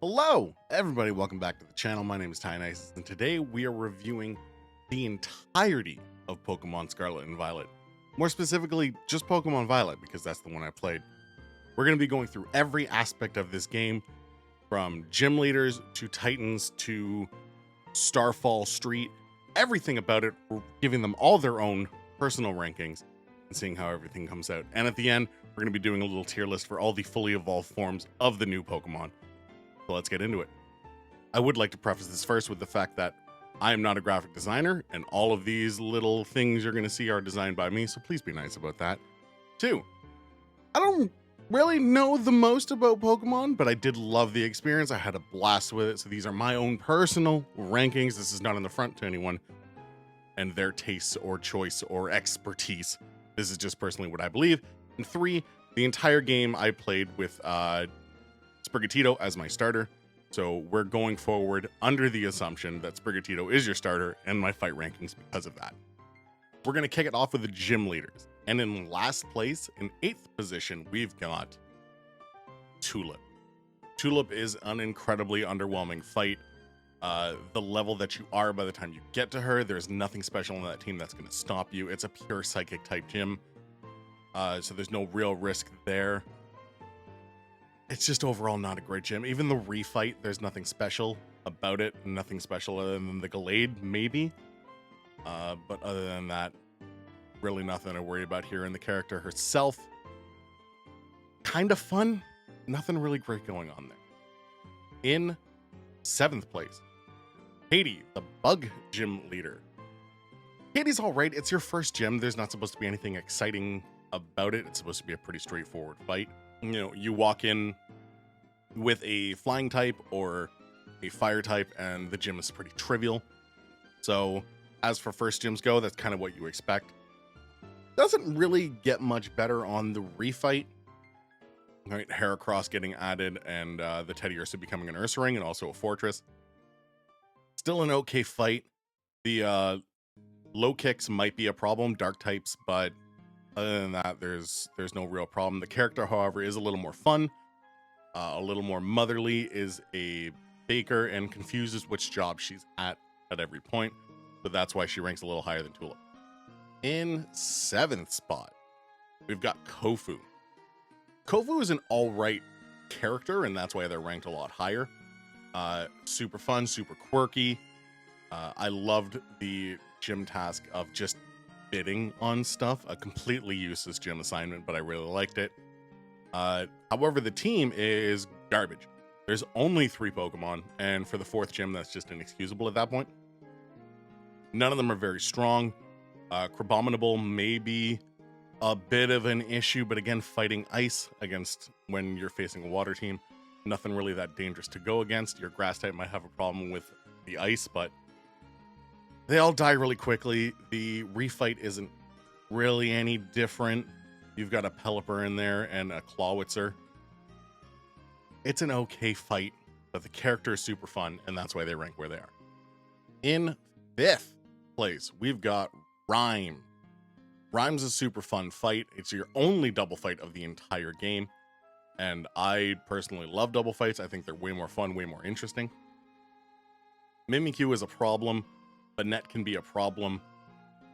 Hello, everybody. Welcome back to the channel. My name is Ty Nice, and today we are reviewing the entirety of Pokemon Scarlet and Violet. More specifically, just Pokemon Violet, because that's the one I played. We're going to be going through every aspect of this game, from gym leaders to Titans to Starfall Street, everything about it. We're giving them all their own personal rankings and seeing how everything comes out. And at the end, we're going to be doing a little tier list for all the fully evolved forms of the new Pokemon. So let's get into it. I would like to preface this first with the fact that I am not a graphic designer, and all of these little things you're going to see are designed by me, so please be nice about that. 2, I don't really know the most about Pokemon, but I did love the experience. I had a blast with it, so these are my own personal rankings. This is not in the front to anyone and their tastes or choice or expertise. This is just personally what I believe. And 3, the entire game I played with Sprigatito as my starter, so we're going forward under the assumption that Sprigatito is your starter and my fight rankings because of that. We're going to kick it off with the gym leaders, and in last place, in 8th position, we've got Tulip. Tulip is an incredibly underwhelming fight. The level that you are by the time you get to her, there's nothing special on that team that's going to stop you. It's a pure psychic type gym, so there's no real risk there. It's just overall not a great gym. Even the refight, there's nothing special about it. Nothing special other than the Glade, maybe. But other than that, really nothing to worry about here. And the character herself, kind of fun. Nothing really great going on there. In 7th place, Katie, the bug gym leader. Katie's all right. It's your first gym. There's not supposed to be anything exciting about it. It's supposed to be a pretty straightforward fight. You know, you walk in with a flying type or a fire type, and the gym is pretty trivial. So, as for first gyms go, that's kind of what you expect. Doesn't really get much better on the refight. Right, Heracross getting added, and the Teddiursa becoming an Ursaring and also a Fortress. Still an okay fight. The low kicks might be a problem, dark types, but other than that, there's no real problem. The character, however, is a little more fun, a little more motherly, is a baker, and confuses which job she's at every point. So that's why she ranks a little higher than Tulip. In 7th spot, we've got Kofu. Kofu is an all-right character, and that's why they're ranked a lot higher. Super fun, super quirky. I loved the gym task of just bidding on stuff, a completely useless gym assignment, but I really liked it. However, the team is garbage. There's only 3 Pokemon, and for the 4th gym, that's just inexcusable at that point. None of them are very strong. Crabominable may be a bit of an issue, but again, fighting ice against when you're facing a water team, nothing really that dangerous to go against. Your grass type might have a problem with the ice, but they all die really quickly. The refight isn't really any different. You've got a Pelipper in there and a Clawitzer. It's an okay fight, but the character is super fun, and that's why they rank where they are. In 5th place, we've got Rhyme. Rhyme's a super fun fight. It's your only double fight of the entire game, and I personally love double fights. I think they're way more fun, way more interesting. Mimikyu is a problem. Banette can be a problem,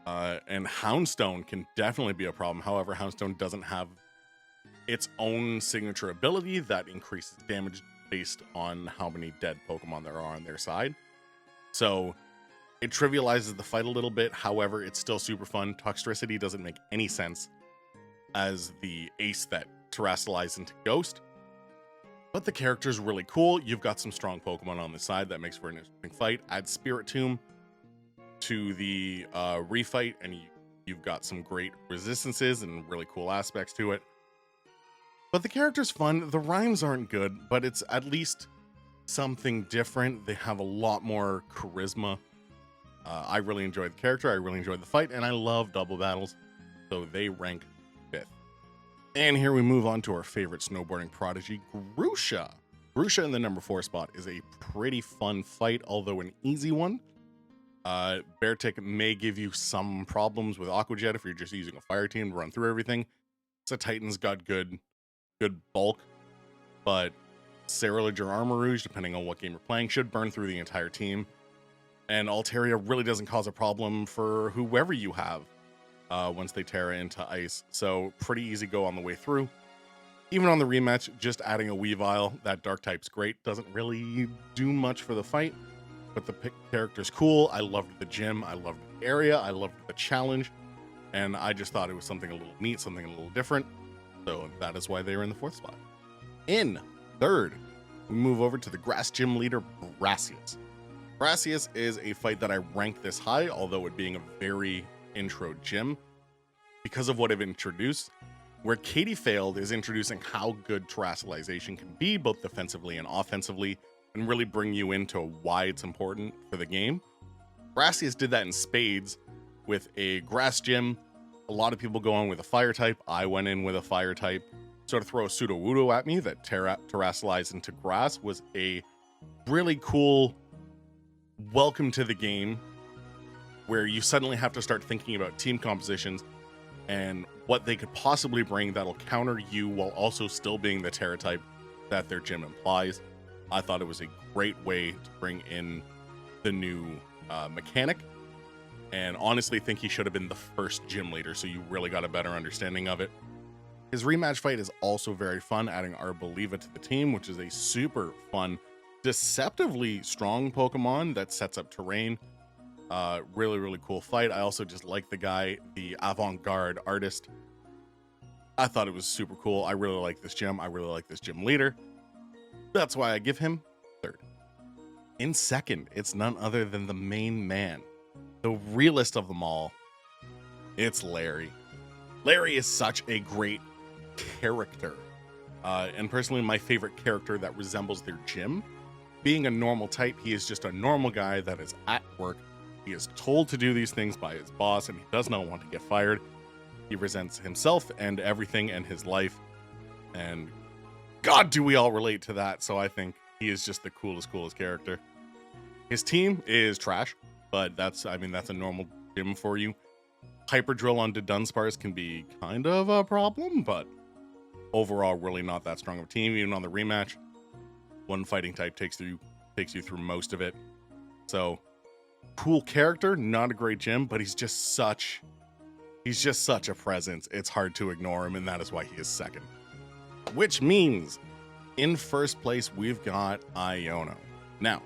and Houndstone can definitely be a problem. However, Houndstone doesn't have its own signature ability that increases damage based on how many dead Pokemon there are on their side. So it trivializes the fight a little bit. However, it's still super fun. Toxtricity doesn't make any sense as the ace that terrestrializes into Ghost. But the character's really cool. You've got some strong Pokemon on the side that makes for an interesting fight. Add Spirit Tomb to the refight, and you've got some great resistances and really cool aspects to it. But the character's fun. The rhymes aren't good, but it's at least something different. They have a lot more charisma. I really enjoyed the character. I really enjoyed the fight, and I love double battles, so they rank 5th. And here we move on to our favorite snowboarding prodigy, Grusha. Grusha in the number 4 spot is a pretty fun fight, although an easy one. Beartic may give you some problems with Aqua Jet if you're just using a fire team to run through everything. So Titan's got good bulk, but Cerulege or Armor Rouge, depending on what game you're playing, should burn through the entire team. And Altaria really doesn't cause a problem for whoever you have once they Terra into ice. So pretty easy go on the way through. Even on the rematch, just adding a Weavile, that dark type's great. Doesn't really do much for the fight, but the character's cool. I loved the gym. I loved the area. I loved the challenge. And I just thought it was something a little neat, something a little different. So that is why they were in the 4th spot. In 3rd, we move over to the Grass Gym leader, Brassius. Brassius is a fight that I ranked this high, although it being a very intro gym, because of what I've introduced. Where Katie failed is introducing how good terrestrialization can be, both defensively and offensively, and really bring you into why it's important for the game. Brassius did that in spades with a grass gym. A lot of people go on with a fire type. I went in with a fire type. Sort of throw a Sudowoodo at me that terrestrialized into grass was a really cool welcome to the game, where you suddenly have to start thinking about team compositions and what they could possibly bring that'll counter you while also still being the Terra type that their gym implies. I thought it was a great way to bring in the new mechanic, and honestly think he should have been the first gym leader, so you really got a better understanding of it. His rematch fight is also very fun, adding Arboliva to the team, which is a super fun, deceptively strong Pokemon that sets up terrain. Really cool fight. I also just like the guy, the avant-garde artist. I thought it was super cool. I really like this gym. I really like this gym leader. That's why I give him 3rd. In 2nd, it's none other than the main man, the realest of them all. It's Larry. Larry is such a great character. And personally, my favorite character that resembles their gym. Being a normal type, he is just a normal guy that is at work. He is told to do these things by his boss, and he does not want to get fired. He resents himself and everything and his life. And God, do we all relate to that. So I think he is just the coolest character. His team is trash, but that's a normal gym for you. Hyper Drill onto Dunsparce can be kind of a problem, but overall, really not that strong of a team. Even on the rematch, one fighting type takes you through most of it. So cool character, not a great gym, but he's just such a presence. It's hard to ignore him, and that is why he is 2nd. Which means in 1st place, we've got Iono. Now,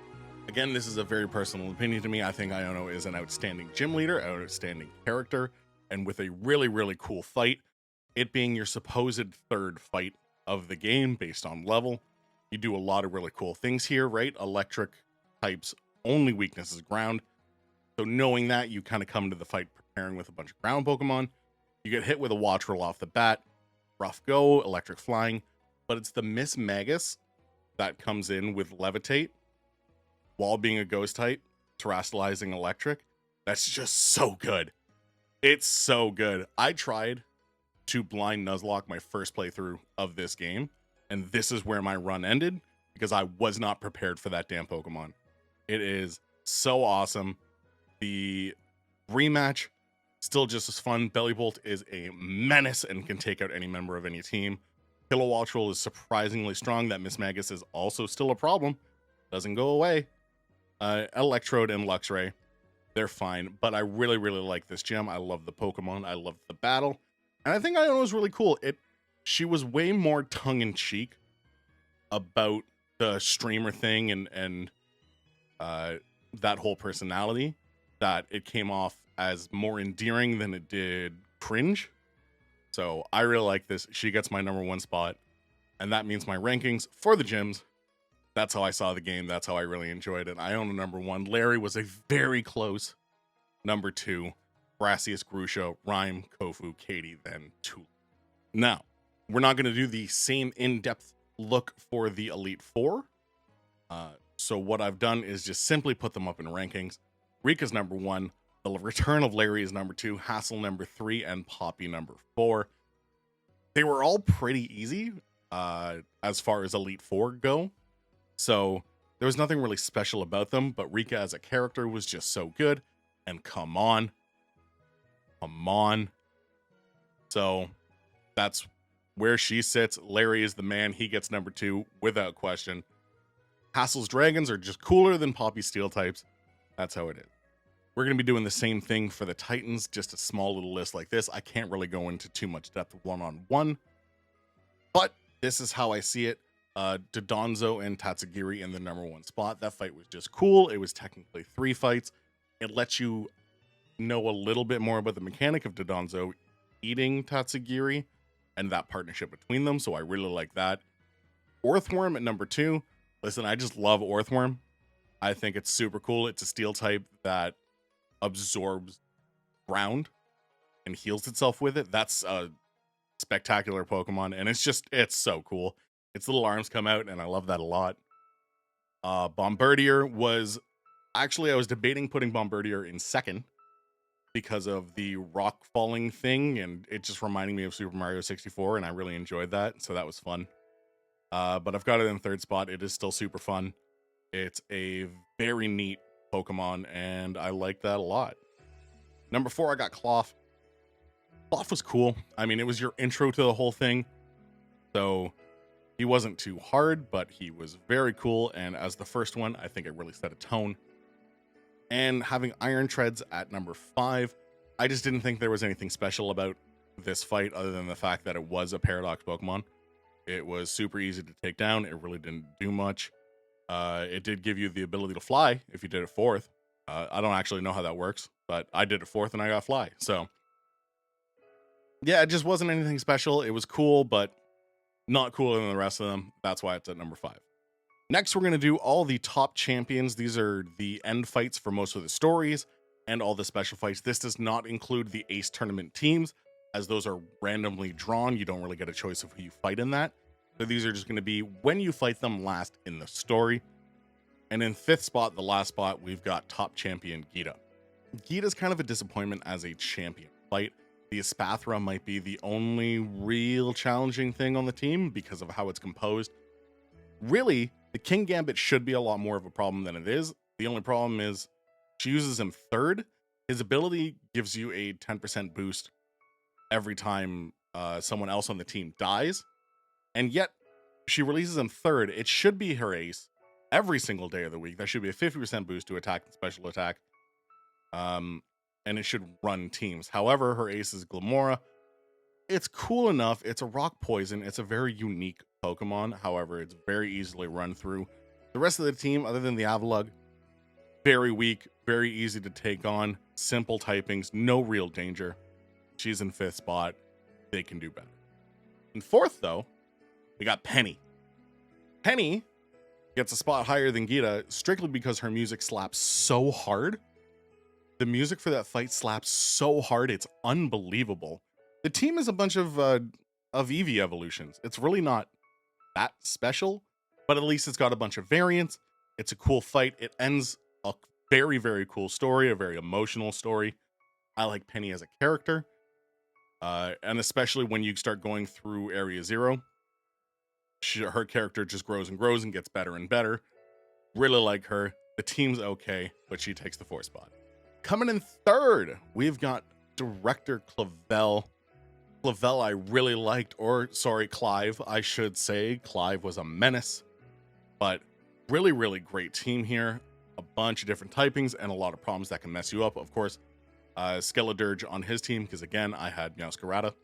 again, this is a very personal opinion to me. I think Iono is an outstanding gym leader, an outstanding character, and with a really cool fight, it being your supposed 3rd fight of the game based on level. You do a lot of really cool things here, right? Electric type's only weakness is ground. So knowing that, you kind of come to the fight preparing with a bunch of ground Pokemon. You get hit with a Wattrel off the bat. Rough go, electric flying. But it's the Miss Magus that comes in with Levitate while being a ghost type, terrestrializing electric. That's just so good. It's so good. I tried to blind Nuzlocke my first playthrough of this game, and this is where my run ended because I was not prepared for that damn Pokemon. It is so awesome. The rematch, still just as fun. Bellybolt is a menace and can take out any member of any team. Kilowattrel is surprisingly strong. That Miss Magus is also still a problem. Doesn't go away. Electrode and Luxray, they're fine. But I really like this gym. I love the Pokemon. I love the battle. And I think Iono was really cool. She was way more tongue-in-cheek about the streamer thing and that whole personality, that it came off as more endearing than it did cringe. So I really like this. She gets my #1 spot, and that means my rankings for the gyms. That's how I saw the game. That's how I really enjoyed it. I own a #1. Larry was a very close #2. Brassius, Grusha, Rhyme, Kofu, Katie, then Tulip. Now, we're not going to do the same in-depth look for the Elite Four. So what I've done is just simply put them up in rankings. Rika's #1. The return of Larry is #2. Hassel #3, and Poppy #4. They were all pretty easy as far as Elite Four go. So there was nothing really special about them, but Rika as a character was just so good. And come on. So that's where she sits, Larry is the man. He gets number 2 without question. Hassle's dragons are just cooler than Poppy's steel types. That's how it is. We're going to be doing the same thing for the Titans, just a small little list like this. I can't really go into too much depth one-on-one, but this is how I see it. Dodonzo and Tatsugiri in the number 1 spot. That fight was just cool. It was technically 3 fights. It lets you know a little bit more about the mechanic of Dodonzo eating Tatsugiri and that partnership between them, so I really like that. Orthworm at number 2. Listen, I just love Orthworm. I think it's super cool. It's a steel type that absorbs ground and heals itself with it. That's a spectacular Pokemon, and it's so cool. Its little arms come out, and I love that a lot. Bombardier was... Actually, I was debating putting Bombardier in second because of the rock falling thing, and it just reminding me of Super Mario 64, and I really enjoyed that, so that was fun. But I've got it in third spot. It is still super fun. It's a very neat Pokemon, and I like that a lot. Number 4, I got Cloth. Cloth was cool. I mean, it was your intro to the whole thing, so he wasn't too hard, but he was very cool, and as the first one, I think it really set a tone. And having Iron Treads at number 5, I just didn't think there was anything special about this fight other than the fact that it was a Paradox Pokemon. It was super easy to take down. It really didn't do much. It did give you the ability to fly if you did it 4th. I don't actually know how that works, but I did it 4th and I got fly. So yeah, it just wasn't anything special. It was cool, but not cooler than the rest of them. That's why it's at number 5. Next, we're going to do all the top champions. These are the end fights for most of the stories and all the special fights. This does not include the Ace Tournament teams, as those are randomly drawn. You don't really get a choice of who you fight in that. So these are just going to be when you fight them last in the story. And in 5th spot, the last spot, we've got top champion Gita. Gita's kind of a disappointment as a champion fight. The Espathra might be the only real challenging thing on the team because of how it's composed. Really, the King Gambit should be a lot more of a problem than it is. The only problem is she uses him 3rd. His ability gives you a 10% boost every time someone else on the team dies. And yet, she releases him 3rd. It should be her ace every single day of the week. That should be a 50% boost to attack and special attack. And it should run teams. However, her ace is Glamora. It's cool enough. It's a rock poison. It's a very unique Pokemon. However, it's very easily run through. The rest of the team, other than the Avalugg, very weak, very easy to take on. Simple typings, no real danger. She's in 5th spot. They can do better. In 4th, though, we got Penny. Penny gets a spot higher than Gita strictly because her music slaps so hard. The music for that fight slaps so hard, it's unbelievable. The team is a bunch of Eevee evolutions. It's really not that special, but at least it's got a bunch of variants. It's a cool fight. It ends a very, very cool story, a very emotional story. I like Penny as a character, and especially when you start going through Area 0, her character just grows and grows and gets better and better. Really like her. The team's okay, but she takes the 4th spot. Coming in 3rd, we've got Director Clavel. Clavel I really liked, Clive, I should say. Clive was a menace, but really, really great team here. A bunch of different typings and a lot of problems that can mess you up. Of course, Skeledirge on his team, because again, I had Meowscarada.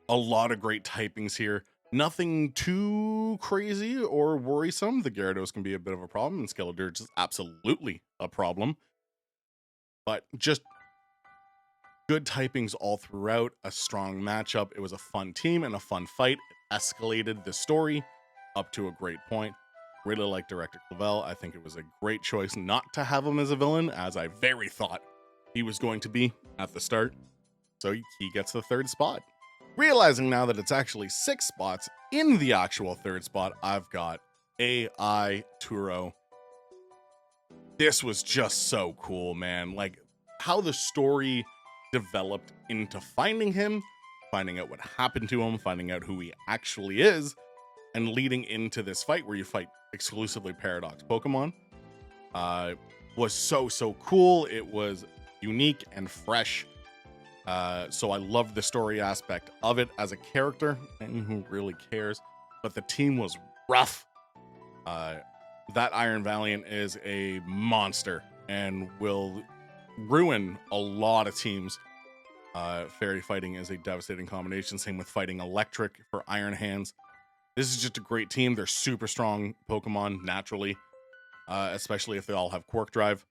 A lot of great typings here. Nothing too crazy or worrisome. The Gyarados can be a bit of a problem, and Skeledirge is absolutely a problem. But just good typings all throughout, a strong matchup. It was a fun team and a fun fight. It escalated the story up to a great point. Really like Director Clavel. I think it was a great choice not to have him as a villain, as I very thought he was going to be at the start. So he gets the 3rd spot. Realizing now that it's actually 6 spots in the actual 3rd spot, I've got AI Turo. This was just so cool, man. Like, how the story developed into finding him, finding out what happened to him, finding out who he actually is, and leading into this fight where you fight exclusively Paradox Pokemon, was so cool. It was unique and fresh. So I love the story aspect of it as a character, and who really cares? But the team was rough. That Iron Valiant is a monster and will ruin a lot of teams. Fairy fighting is a devastating combination. Same with fighting electric for Iron Hands. This is just a great team. They're super strong Pokemon naturally, especially if they all have Quark Drive.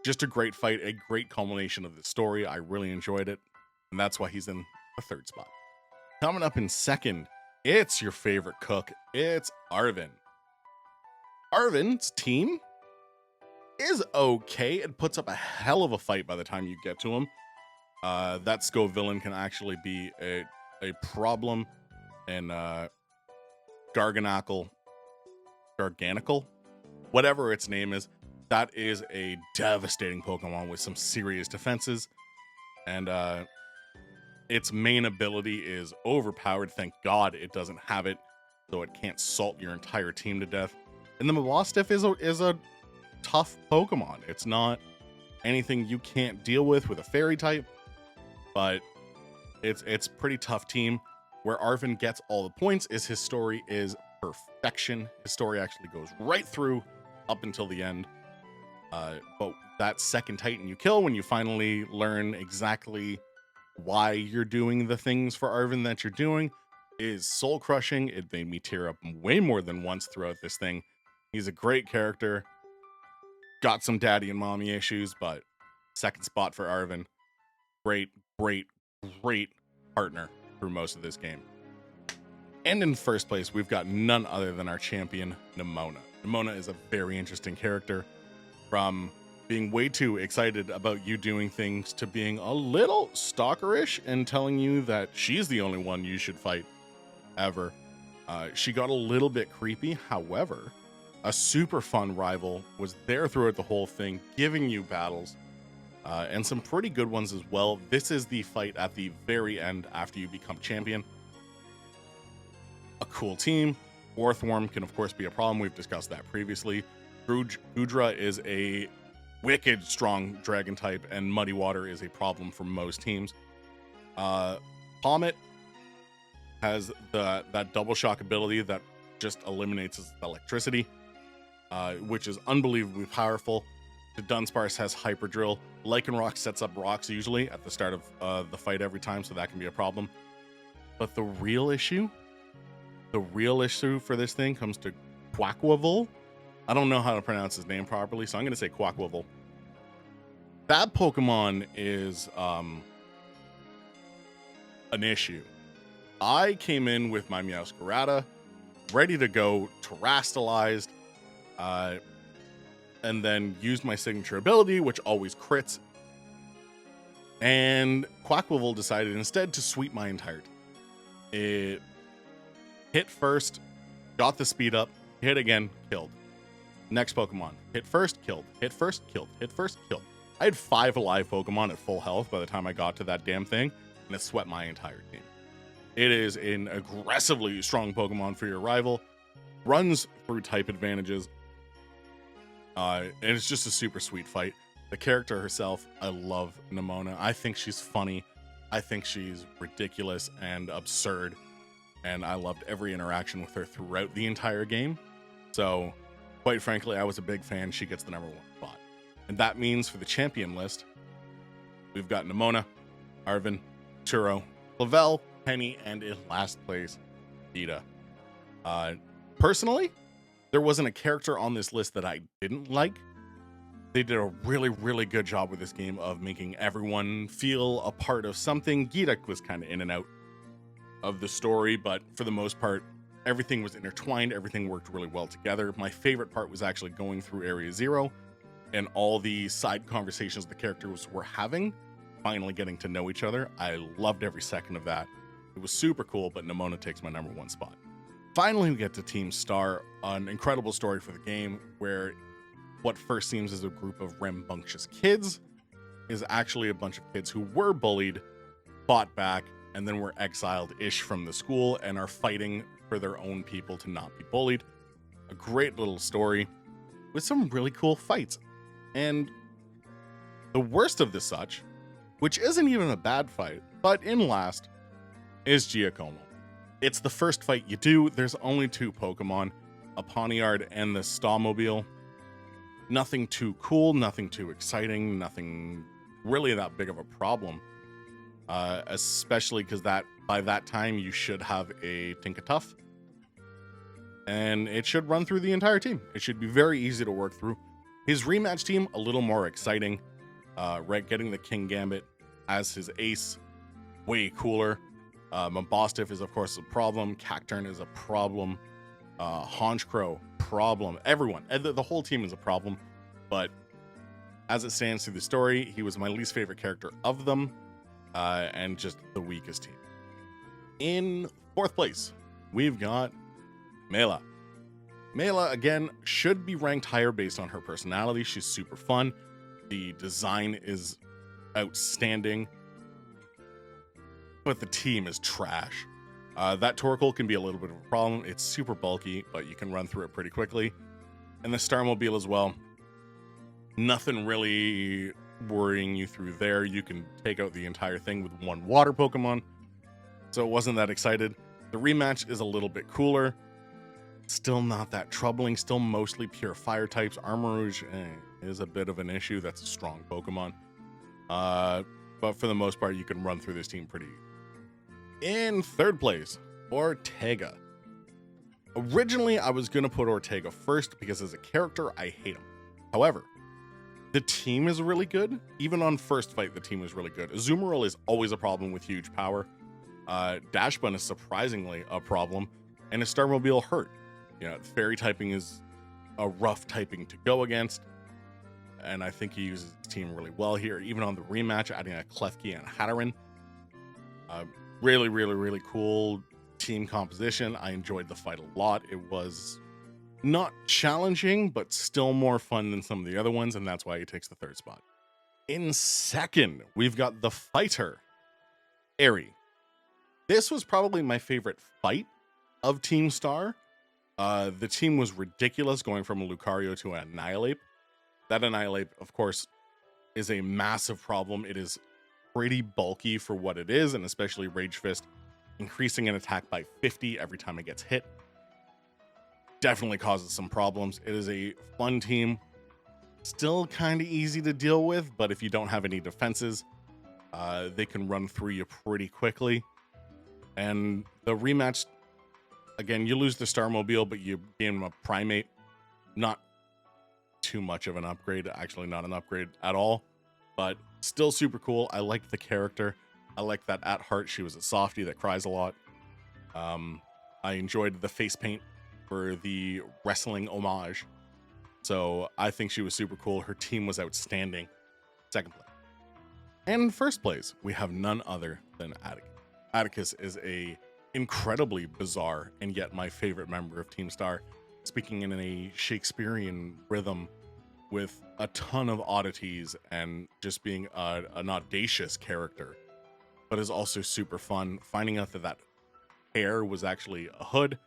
Just a great fight, a great culmination of the story. I really enjoyed it, and that's why he's in the third spot. Coming up in second, it's your favorite cook. It's Arven. Arven's team is okay. It puts up a hell of a fight by the time you get to him. That Sco villain can actually be a problem, and Garganical, whatever its name is, that is a devastating Pokemon with some serious defenses, and its main ability is overpowered. Thank God it doesn't have it, so it can't salt your entire team to death. And the Mawastiff is a tough Pokemon. It's not anything you can't deal with a fairy type, but it's pretty tough team. Where Arven gets all the points is his story is perfection. His story actually goes right through up until the end. But that second Titan you kill, when you finally learn exactly why you're doing the things for Arven that you're doing, is soul crushing. It made me tear up way more than once throughout this thing. He's a great character. Got some daddy and mommy issues, but second spot for Arven. Great partner through most of this game. And in first place, we've got none other than our champion, Nemona. Nemona is a very interesting character. From being way too excited about you doing things to being a little stalkerish and telling you that she's the only one you should fight ever. She got a little bit creepy. However, a super fun rival was there throughout the whole thing, giving you battles, and some pretty good ones as well. This is the fight at the very end after you become champion. A cool team. Warthworm can of course be a problem. We've discussed that previously. Goodra is a wicked strong dragon type, and Muddy Water is a problem for most teams. Comet has that double shock ability that just eliminates his electricity, which is unbelievably powerful. The Dunsparce has Hyper Drill. Lycanroc sets up rocks usually at the start of the fight every time, so that can be a problem. But the real issue for this thing comes to Quaquaval. I don't know how to pronounce his name properly, so I'm going to say Quaquaval. That Pokemon is an issue. I came in with my Meowscarada, ready to go, terastallized, and then used my signature ability, which always crits. And Quaquaval decided instead to sweep my entire team. It hit first, got the speed up, hit again, killed. Next Pokemon, hit first, killed, hit first, killed, hit first, killed. I had 5 alive Pokemon at full health by the time I got to that damn thing, and it swept my entire team. It is an aggressively strong Pokemon for your rival, runs through type advantages, and it's just a super sweet fight. The character herself, I love Nemona. I think she's funny. I think she's ridiculous and absurd, and I loved every interaction with her throughout the entire game. So, quite frankly, I was a big fan. She gets the #1 spot. And that means for the champion list, we've got Nemona, Arven, Turo, Clavel, Penny, and in last place, Vita. Personally, there wasn't a character on this list that I didn't like. They did a really good job with this game of making everyone feel a part of something. Gita was kind of in and out of the story, but for the most part, everything was intertwined. Everything worked really well together. My favorite part was actually going through Area Zero and all the side conversations the characters were having, finally getting to know each other. I loved every second of that. It was super cool, but Nemona takes my #1 spot. Finally, we get to Team Star, an incredible story for the game where what first seems as a group of rambunctious kids is actually a bunch of kids who were bullied, fought back, and then were exiled-ish from the school and are fighting for their own people to not be bullied. A great little story with some really cool fights. And the worst of the such which isn't even a bad fight, but in last is Giacomo. It's the first fight you do. There's only 2 Pokemon, a Pawniard and the Stawmobile. Nothing too cool, nothing too exciting, nothing really that big of a problem. Especially because by that time you should have a Tinkatuff. And it should run through the entire team. It should be very easy to work through. His rematch team, a little more exciting. Getting the King Gambit as his ace, way cooler. Mabosstiff is, of course, a problem. Cacturn is a problem. Honchkrow, problem. Everyone, the whole team is a problem. But as it stands through the story, he was my least favorite character of them, and just the weakest team. In 4th place, we've got Mela. Mela, again, should be ranked higher based on her personality. She's super fun. The design is outstanding. But the team is trash. That Torkoal can be a little bit of a problem. It's super bulky, but you can run through it pretty quickly. And the Starmobile as well. Nothing really worrying you through there. You can take out the entire thing with 1 water Pokemon. So it wasn't that excited. The rematch is a little bit cooler. Still not that troubling. Still mostly pure fire types. Armarouge is a bit of an issue. That's a strong Pokemon. But for the most part, you can run through this team pretty easy. In 3rd place, Ortega. Originally, I was going to put Ortega first because as a character, I hate him. However, the team is really good. Even on first fight, the team is really good. Azumarill is always a problem with huge power. Dashbun is surprisingly a problem. And his Starmobile hurt. You know, fairy typing is a rough typing to go against. And I think he uses his team really well here. Even on the rematch, adding a Klefki and a Hatterene. Really, really, really cool team composition. I enjoyed the fight a lot. It was not challenging, but still more fun than some of the other ones, and that's why he takes the 3rd spot. In 2nd, we've got the fighter, Aerie. This was probably my favorite fight of Team Star. The team was ridiculous, going from a Lucario to an Annihilape. That Annihilape, of course, is a massive problem. It is pretty bulky for what it is, and especially Rage Fist, increasing an attack by 50 every time it gets hit. Definitely causes some problems. It is a fun team. Still kind of easy to deal with, but if you don't have any defenses, they can run through you pretty quickly. And the rematch, again, you lose the Starmobile, but you gain a Primate. Not too much of an upgrade. Actually, not an upgrade at all, but still super cool. I liked the character. I like that at heart she was a softie that cries a lot. I enjoyed the face paint for the wrestling homage. So I think she was super cool. Her team was outstanding. 2nd place. And in 1st place, we have none other than Atticus. Atticus is a incredibly bizarre and yet my favorite member of Team Star, speaking in a Shakespearean rhythm with a ton of oddities and just being an audacious character, but is also super fun. Finding out that hair was actually a hood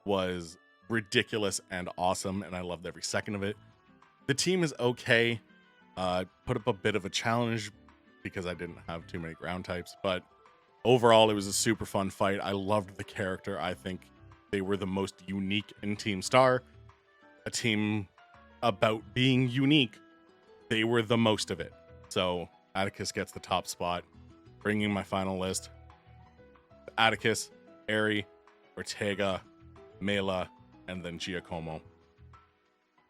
was ridiculous and awesome, and I loved every second of it. The team is okay. Put up a bit of a challenge because I didn't have too many ground types, but overall, it was a super fun fight. I loved the character. I think they were the most unique in Team Star. A team about being unique. They were the most of it. So Atticus gets the top spot. Bringing my final list. Atticus, Aerie, Ortega, Mela, and then Giacomo.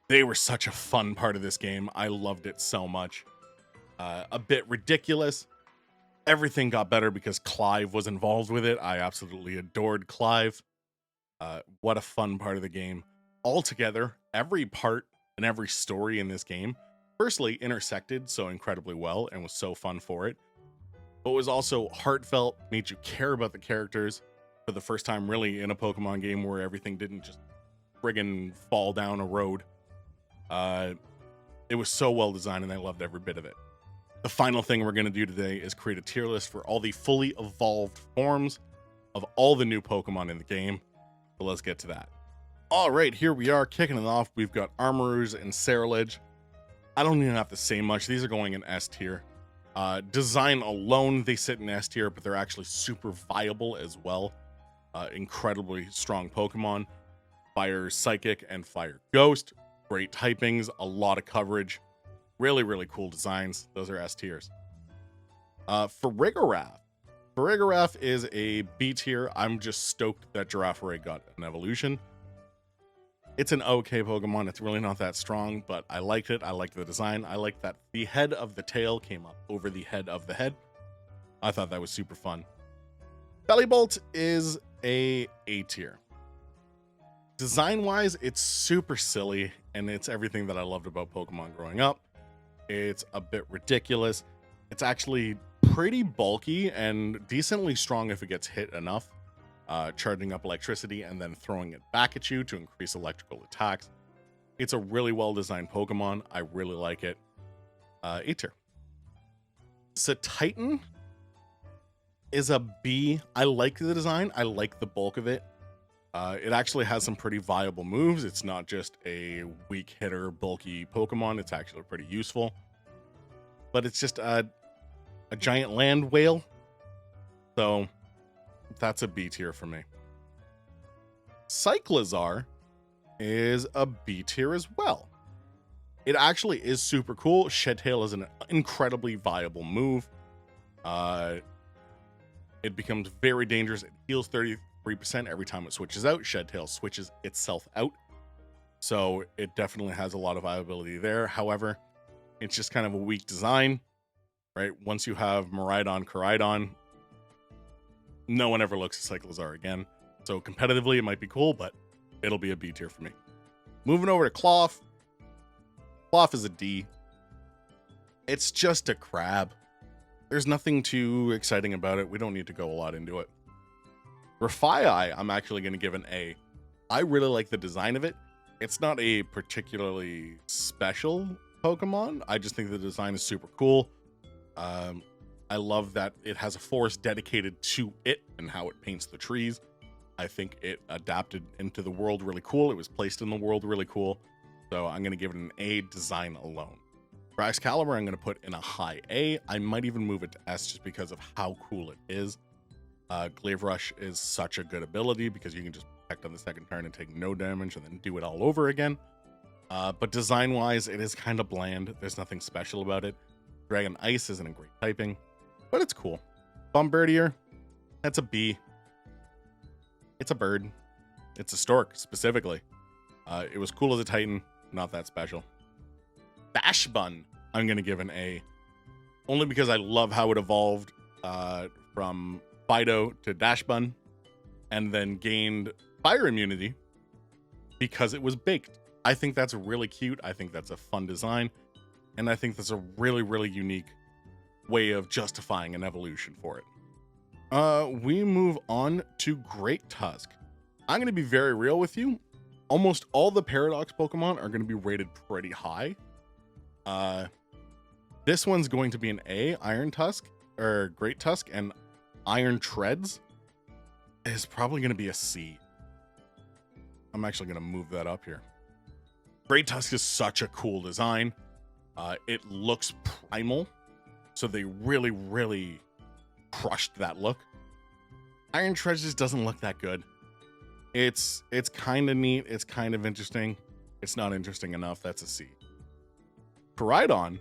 They were such a fun part of this game. I loved it so much. A bit ridiculous. Everything got better because Clive was involved with it. I absolutely adored Clive. What a fun part of the game. Altogether, every part and every story in this game, firstly, intersected so incredibly well and was so fun for it, but was also heartfelt, made you care about the characters for the first time really in a Pokemon game where everything didn't just friggin' fall down a road. It was so well designed and I loved every bit of it. The final thing we're going to do today is create a tier list for all the fully evolved forms of all the new Pokemon in the game. So let's get to that. All right, here we are kicking it off. We've got Armarouge and Scarlet. I don't even have to say much. These are going in S tier. Design alone, they sit in S tier, but they're actually super viable as well. Incredibly strong Pokemon. Fire Psychic and Fire Ghost. Great typings, a lot of coverage. Really, really cool designs. Those are S tiers. Farigiraf. Farigiraf is a B tier. I'm just stoked that Girafarig got an evolution. It's an okay Pokemon. It's really not that strong, but I liked it. I liked the design. I liked that the head of the tail came up over the head of the head. I thought that was super fun. Bellybolt is a tier. Design-wise, it's super silly, and it's everything that I loved about Pokemon growing up. It's a bit ridiculous. It's actually pretty bulky and decently strong if it gets hit enough. Charging up electricity and then throwing it back at you to increase electrical attacks. It's a really well-designed Pokemon. I really like it. A tier. Titan is a B. I like the design. I like the bulk of it. It actually has some pretty viable moves. It's not just a weak hitter, bulky Pokemon. It's actually pretty useful. But it's just a giant land whale. So that's a B tier for me. Cyclizar is a B tier as well. It actually is super cool. Shed Tail is an incredibly viable move. It becomes very dangerous. It heals 33% every time it switches out. Shed Tail switches itself out. So it definitely has a lot of viability there. However, it's just kind of a weak design, right? Once you have Miraidon, Koraidon, no one ever looks at Cyclizar again. So competitively, it might be cool, but it'll be a B tier for me. Moving over to Cloth. Cloth is a D. It's just a crab. There's nothing too exciting about it. We don't need to go a lot into it. Rafai, I'm actually going to give an A. I really like the design of it. It's not a particularly special Pokemon. I just think the design is super cool. I love that it has a forest dedicated to it and how it paints the trees. I think it adapted into the world really cool. It was placed in the world really cool. So I'm going to give it an A design alone. For Excalibur, I'm going to put in a high A. I might even move it to S just because of how cool it is. Glaive Rush is such a good ability because you can just protect on the second turn and take no damage and then do it all over again. But design-wise, it is kind of bland. There's nothing special about it. Dragon Ice isn't a great typing, but it's cool. Bombardier, that's a B. It's a bird. It's a stork, specifically. It was cool as a Titan, not that special. Bashbun, I'm going to give an A. Only because I love how it evolved from Fido to Dashbun and then gained fire immunity because it was baked. I think that's really cute. I think that's a fun design. And I think that's a really, really unique way of justifying an evolution for it. We move on to Great Tusk. I'm going to be very real with you. Almost all the Paradox Pokemon are going to be rated pretty high. This one's going to be an A. Iron Tusk, or Great Tusk, and Iron Treads is probably going to be a C. I'm actually going to move that up here. Great Tusk is such a cool design. It looks primal, so they really, really crushed that look. Iron Treads just doesn't look that good. It's kind of neat. It's kind of interesting. It's not interesting enough. That's a C. Koraidon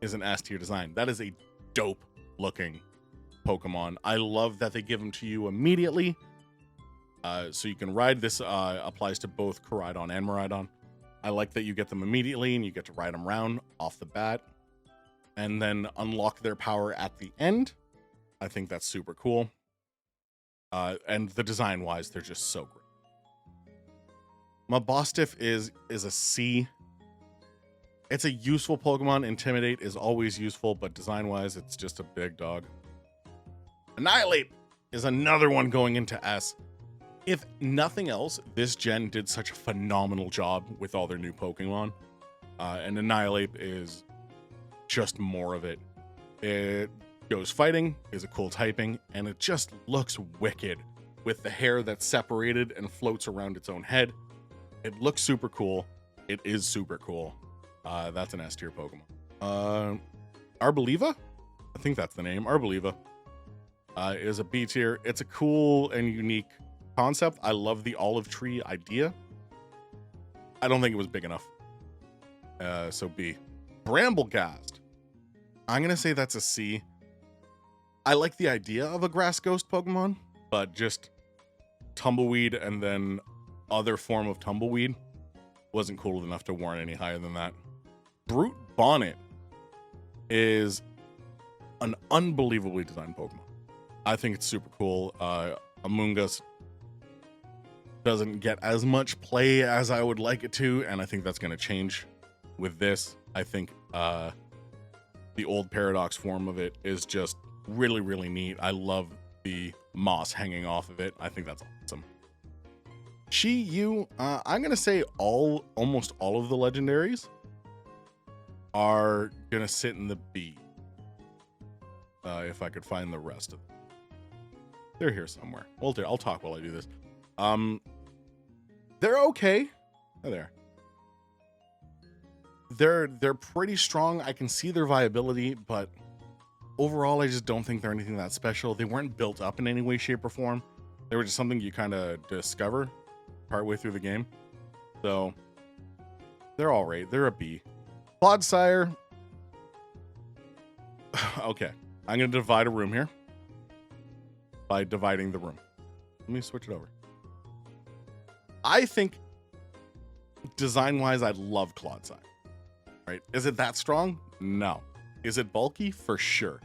is an S tier design. That is a dope looking Pokemon. I love that they give them to you immediately. So you can ride. This applies to both Koraidon and Miraidon. I like that you get them immediately and you get to ride them around off the bat and then unlock their power at the end. I think that's super cool. And the design wise, they're just so great. Mabostiff is a C. It's a useful Pokemon. Intimidate is always useful, but design-wise, it's just a big dog. Annihilate is another one going into S. If nothing else, this gen did such a phenomenal job with all their new Pokemon. And Annihilate is just more of it. It goes fighting, is a cool typing, and it just looks wicked with the hair that's separated and floats around its own head. It looks super cool. It is super cool. That's an S tier Pokemon. Arboliva I think that's the name, Arboliva, is a B tier. It's a cool and unique concept. I love the olive tree idea. I don't think it was big enough. So B. Bramblegast. I'm going to say that's a C. I like the idea of a grass ghost Pokemon, but just tumbleweed and then other form of tumbleweed wasn't cool enough to warrant any higher than that. Brute Bonnet is an unbelievably designed Pokemon. I think it's super cool. Amoonguss doesn't get as much play as I would like it to, and I think that's going to change with this. I think the old Paradox form of it is just really, really neat. I love the moss hanging off of it. I think that's awesome. I'm going to say almost all of the legendaries are going to sit in the B. If I could find the rest of them. They're here somewhere. I'll talk while I do this. They're okay. Oh, they're pretty strong. I can see their viability, but overall, I just don't think they're anything that special. They weren't built up in any way, shape, or form. They were just something you kind of discover partway through the game. So they're all right. They're a B. Clodsire. Okay. I'm going to divide a room here by dividing the room. Let me switch it over. I think design-wise, I love Clodsire. Right? Is it that strong? No. Is it bulky? For sure.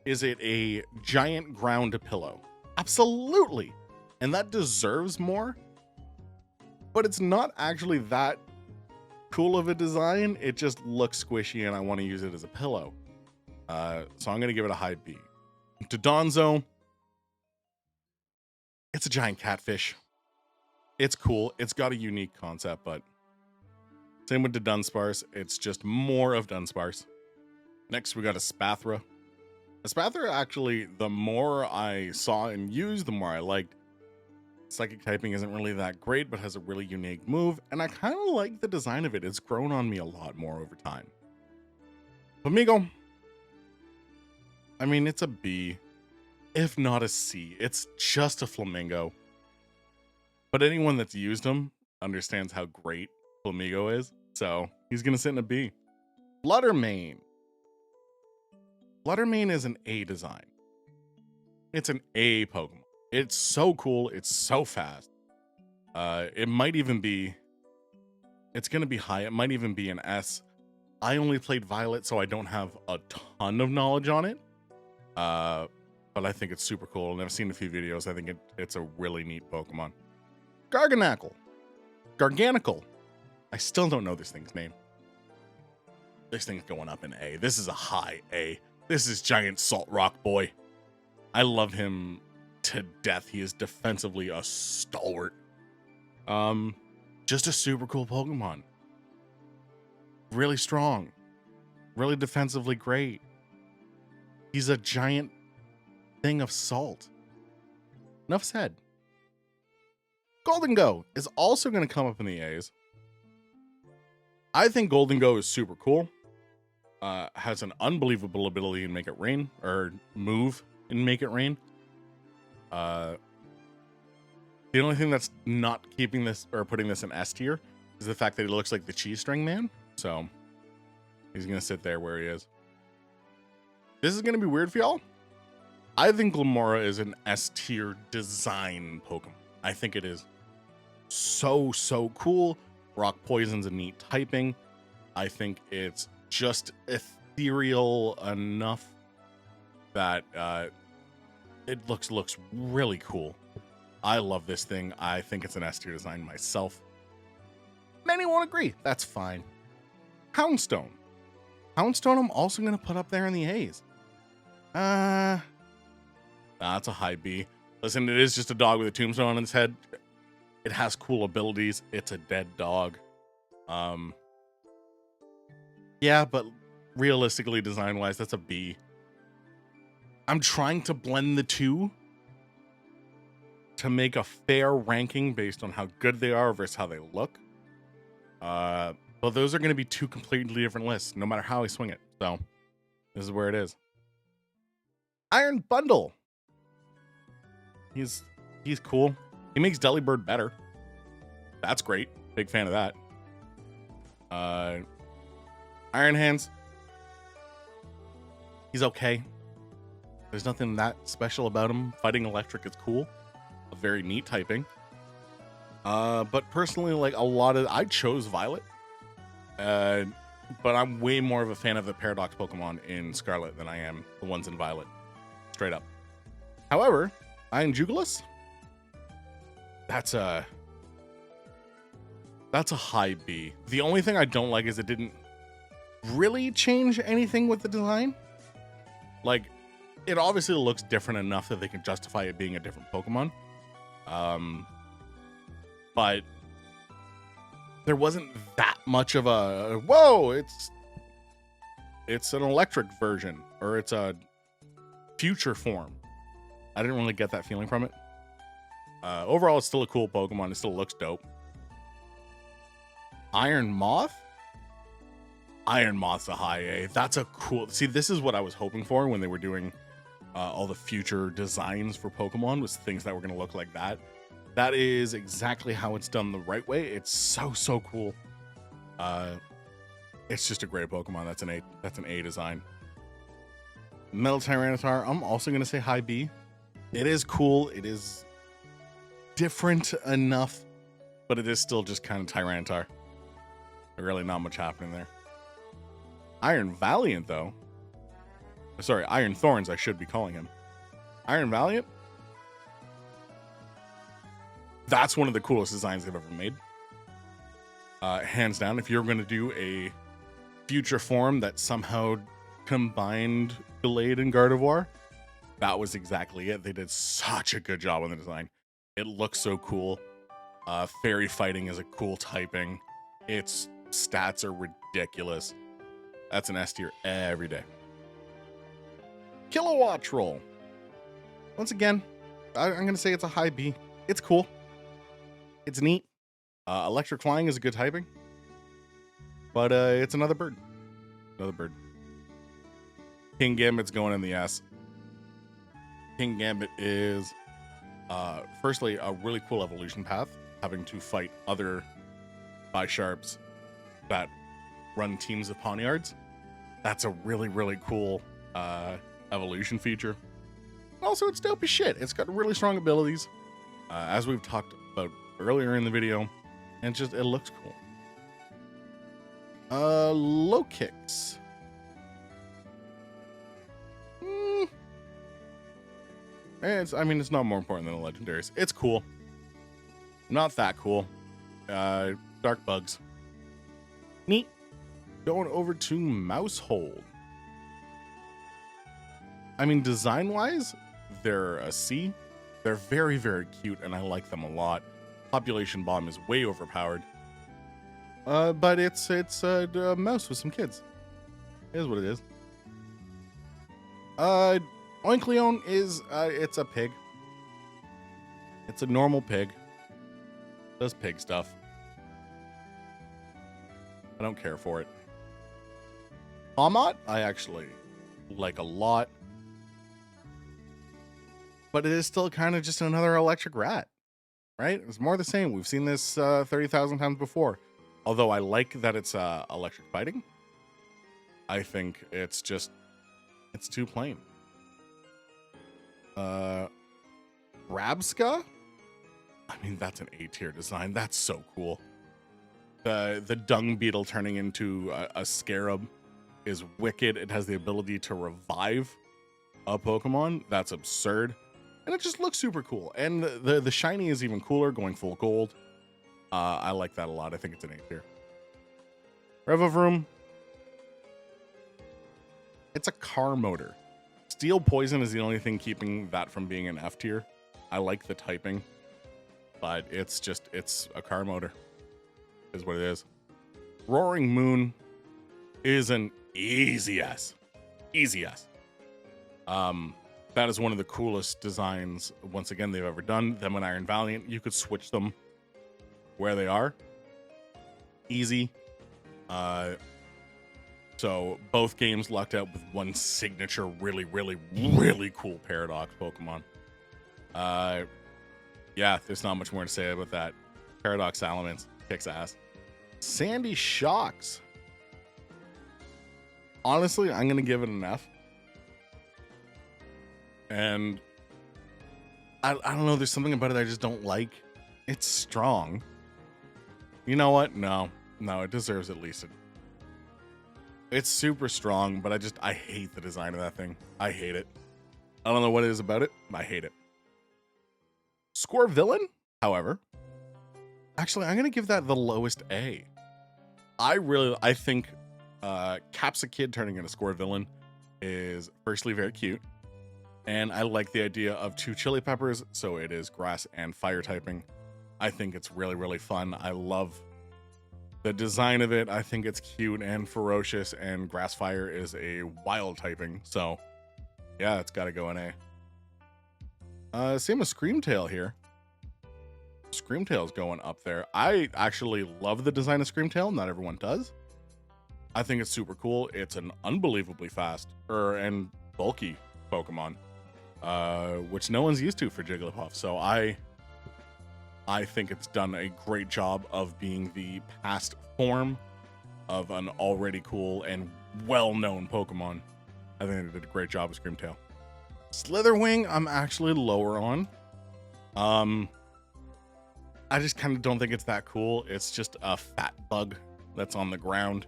Is it a giant ground pillow? Absolutely. And that deserves more. But it's not actually that cool of a design. It just looks squishy and I want to use it as a pillow. So I'm going to give it a high B. Dodonzo. It's a giant catfish. It's cool. It's got a unique concept, but same with the Dunsparce. It's just more of Dunsparce. Next, we got a Spathra. A Spathra, actually, the more I saw and used, the more I liked. Psychic typing isn't really that great, but has a really unique move, and I kind of like the design of it. It's grown on me a lot more over time. Flamigo. I mean, it's a B, if not a C. It's just a flamingo. But anyone that's used him understands how great Flamigo is, so he's going to sit in a B. Fluttermane. Fluttermane is an A design. It's an A Pokemon. It's so cool. It's so fast. It might even be... It's going to be high. It might even be an S. I only played Violet, so I don't have a ton of knowledge on it. But I think it's super cool, and I've seen a few videos. I think it's a really neat Pokemon. Garganacl. Garganical. I still don't know this thing's name. This thing's going up in A. This is a high A. This is giant salt rock boy. I love him to death. He is defensively a stalwart. Just a super cool Pokemon. Really strong. Really defensively great. He's a giant thing of salt. Enough said. Golden Go is also going to come up in the A's. I think Golden Go is super cool. Has an unbelievable ability in Make It Rain, or move in Make It Rain. The only thing that's not keeping this or putting this in S tier is the fact that he looks like the cheese string man. So he's going to sit there where he is. This is going to be weird for y'all. I think Glimmora is an S tier design Pokemon. I think it is so cool. Rock Poison's a neat typing. I think it's just ethereal enough that it looks really cool. I love this thing. I think it's an S tier design myself. Many won't agree. That's fine. Houndstone. Houndstone I'm also going to put up there in the A's. That's a high B. Listen, it is just a dog with a tombstone on its head. It has cool abilities. It's a dead dog. Yeah, but realistically, design-wise, that's a B. I'm trying to blend the two to make a fair ranking based on how good they are versus how they look. But those are going to be two completely different lists, no matter how I swing it. So, this is where it is. Iron Bundle. He's cool. He makes Delibird better. That's great. Big fan of that. Iron Hands. He's okay. There's nothing that special about him. Fighting electric is cool. A very neat typing. But personally, like I chose Violet. But I'm way more of a fan of the Paradox Pokemon in Scarlet than I am the ones in Violet. Straight up. However, Iron Jugulis, that's a high B. The only thing I don't like is it didn't really change anything with the design. Like, it obviously looks different enough that they can justify it being a different Pokemon. But there wasn't that much of a, whoa, it's an electric version, or it's a future form. I didn't really get that feeling from it. Overall, it's still a cool Pokemon. It still looks dope. Iron Moth? Iron Moth's a high A. That's a cool... See, this is what I was hoping for when they were doing all the future designs for Pokemon, was things that were going to look like that. That is exactly how it's done the right way. It's so cool. It's just a great Pokemon. That's an A design. Metal Tyranitar, I'm also going to say high B. It is cool. It is different enough, but it is still just kind of Tyranitar. Really not much happening there. Iron Valiant, though. Sorry, Iron Thorns, I should be calling him. Iron Valiant? That's one of the coolest designs they've ever made. Hands down, if you're going to do a future form that somehow combined Gallade and Gardevoir, that was exactly it. They did such a good job on the design. It looks so cool. Fairy Fighting is a cool typing. Its stats are ridiculous. That's an S tier every day. Kilowatt Roll. Once again, I'm going to say it's a high B. It's cool. It's neat. Electric Flying is a good typing. But it's another bird. Another bird. King Gambit's going in the S. King Gambit is, firstly, a really cool evolution path, having to fight other Bisharps that run teams of Pawniards. That's a really cool evolution feature. Also, it's dope as shit. It's got really strong abilities, as we've talked about earlier in the video, and it looks cool. Low Kicks. It's not more important than the legendaries. It's cool. Not that cool. Dark Bugs. Neat. Going over to Mousehold. Design-wise, they're a C. They're very cute, and I like them a lot. Population Bomb is way overpowered. But it's a mouse with some kids. It is what it is. Oinkleon is, it's a pig. It's a normal pig. Does pig stuff. I don't care for it. Pawmot, I actually like a lot. But it is still kind of just another electric rat, right? It's more the same. We've seen this 30,000 times before. Although I like that it's electric fighting. I think it's too plain. Rabska? That's an A-tier design. That's so cool. The dung beetle turning into a scarab is wicked. It has the ability to revive a Pokemon. That's absurd. And it just looks super cool. And the shiny is even cooler, going full gold. I like that a lot. I think it's an A tier. Revavroom. It's a car motor. Steel Poison is the only thing keeping that from being an F tier. I like the typing, but it's a car motor is what it is. Roaring Moon is an easy S. Easy S. That is one of the coolest designs, once again, they've ever done. Them and Iron Valiant, you could switch them where they are. Easy. So both games lucked out with one signature, really cool Paradox Pokemon. Yeah, there's not much more to say about that. Paradox Salamence kicks ass. Sandy Shocks. Honestly, I'm gonna give it an F. And I don't know, there's something about it I just don't like. It's strong. You know what? No, it deserves at least it's super strong, but I hate the design of that thing. I hate it. I don't know what it is about it. I hate it. Scorvillain, however, actually, I'm gonna give that the lowest A. I think Capsakid turning into Scorvillain is firstly very cute, and I like the idea of 2 chili peppers, so it is grass and fire typing. I think it's really fun. I love the design of it. I think it's cute and ferocious, and grass fire is a wild typing, so yeah, it's got to go in A. Same with Screamtail here. Screamtail's going up there. I actually love the design of Screamtail. Not everyone does. I think it's super cool. It's an unbelievably fast and bulky Pokemon, which no one's used to for Jigglypuff. So I think it's done a great job of being the past form of an already cool and well-known Pokemon. I think they did a great job with Screamtail. Slitherwing, I'm actually lower on. I just kind of don't think it's that cool. It's just a fat bug that's on the ground.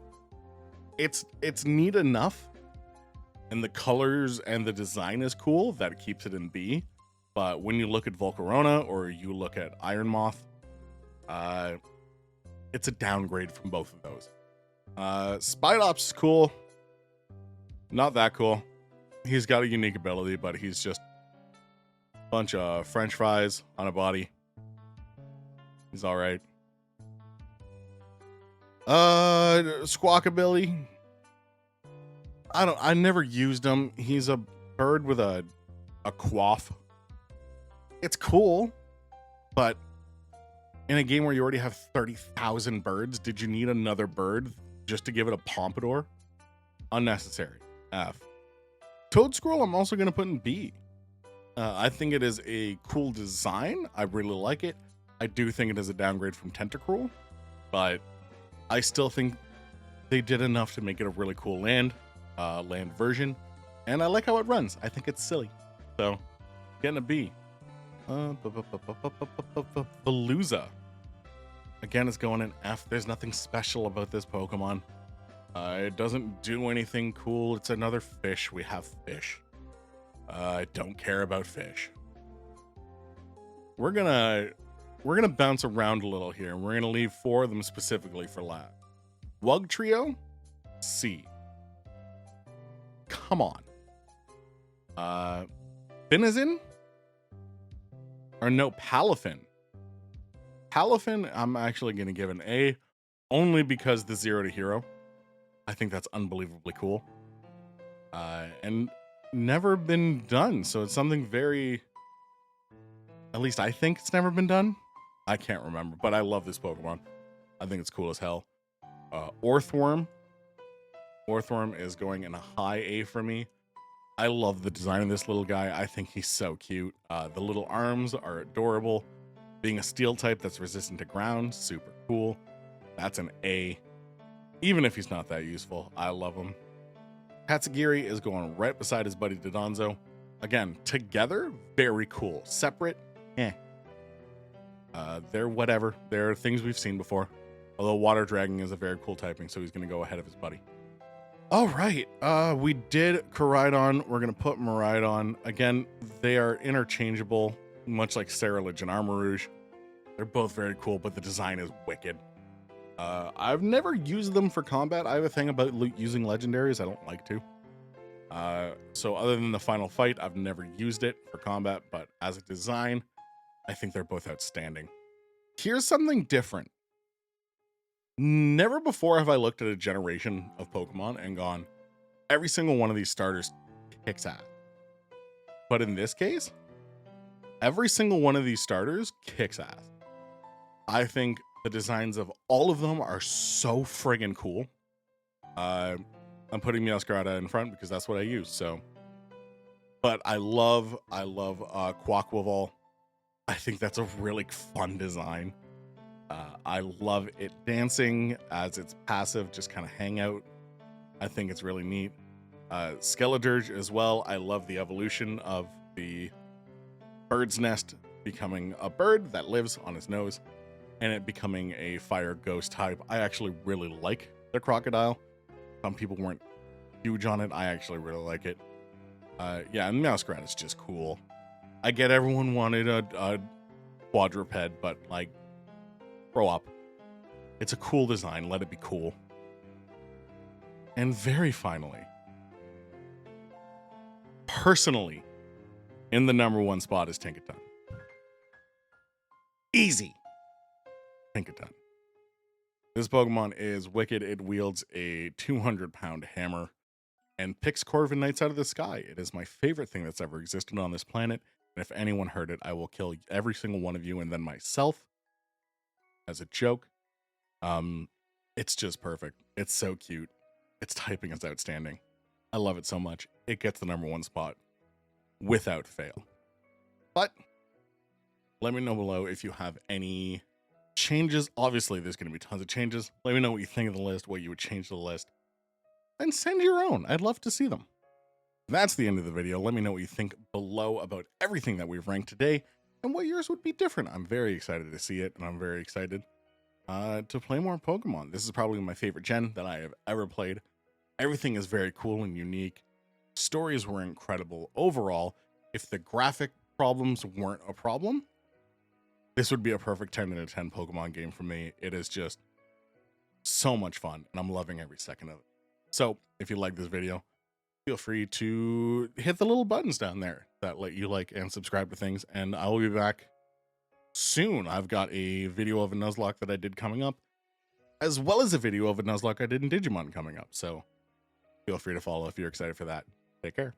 It's neat enough, and the colors and the design is cool that it keeps it in B. But when you look at Volcarona or you look at Iron Moth, it's a downgrade from both of those. Spidops is cool. Not that cool. He's got a unique ability, but he's just a bunch of French fries on a body. He's all right. Squawkabilly. I never used him. He's a bird with a quaff. It's cool, but in a game where you already have 30,000 birds, did you need another bird just to give it a pompadour? Unnecessary. F. Toadscroll, I'm also going to put in B. I think it is a cool design. I really like it. I do think it is a downgrade from Tentacruel, but I still think they did enough to make it a really cool land version, and I like how it runs. I think it's silly, so getting a B. Veluza. Again, it's going in F. There's nothing special about this Pokemon. It doesn't do anything cool. It's another fish. We have fish. I don't care about fish. We're gonna bounce around a little here, and we're gonna leave 4 of them specifically for last. Wugtrio, C. Come on. Finizen? Or no, Palafin. Palafin, I'm actually gonna give an A, only because the 0 to hero. I think that's unbelievably cool. And never been done, so it's something very... At least I think it's never been done. I can't remember, but I love this Pokemon. I think it's cool as hell. Orthworm. Orthworm is going in a high A for me. I love the design of this little guy. I think he's so cute. The little arms are adorable. Being a steel type that's resistant to ground, super cool. That's an A. Even if he's not that useful, I love him. Tatsugiri is going right beside his buddy Dodonzo. Again, together, very cool. Separate, eh. They're whatever. They're things we've seen before. Although Water Dragon is a very cool typing, so he's going to go ahead of his buddy. All right, we did Koraidon. We're going to put Miraidon. Again, they are interchangeable, much like Cerulege and Armarouge. They're both very cool, but the design is wicked. I've never used them for combat. I have a thing about using legendaries. I don't like to. So other than the final fight, I've never used it for combat, but as a design, I think they're both outstanding. Here's something different. Never before have I looked at a generation of Pokemon and gone, every single one of these starters kicks ass. But in this case, every single one of these starters kicks ass. I think the designs of all of them are so friggin' cool. I'm putting Meowscarada in front because that's what I use. So, but I love Quaquaval. I think that's a really fun design. I love it dancing as its passive, just kind of hang out. I think it's really neat. Skeledirge as well. I love the evolution of the bird's nest becoming a bird that lives on his nose and it becoming a fire ghost type. I actually really like the crocodile. Some people weren't huge on it. I actually really like it. Yeah, and Meowscarada is just cool. I get everyone wanted a quadruped, but like, grow up. It's a cool design. Let it be cool. And very finally, personally, in the #1 spot is Tinkaton. Easy. Tinkaton. This Pokemon is wicked. It wields a 200-pound hammer and picks Corviknights Knights out of the sky. It is my favorite thing that's ever existed on this planet. And if anyone heard it, I will kill every single one of you and then myself as a joke. It's just perfect. It's so cute. Its typing is outstanding. I love it so much. It gets the #1 spot without fail. But let me know below if you have any changes. Obviously, there's going to be tons of changes. Let me know what you think of the list, what you would change to the list, and send your own. I'd love to see them. That's the end of the video. Let me know what you think below about everything that we've ranked today and what yours would be different. I'm very excited to see it, and I'm very excited to play more Pokemon. This is probably my favorite gen that I have ever played. Everything is very cool and unique. Stories were incredible. Overall, if the graphic problems weren't a problem, this would be a perfect 10 out of 10 Pokemon game for me. It is just so much fun, and I'm loving every second of it. So, if you like this video, feel free to hit the little buttons down there that let you like and subscribe to things, and I will be back soon. I've got a video of a Nuzlocke that I did coming up, as well as a video of a Nuzlocke I did in Digimon coming up, so feel free to follow if you're excited for that. Take care.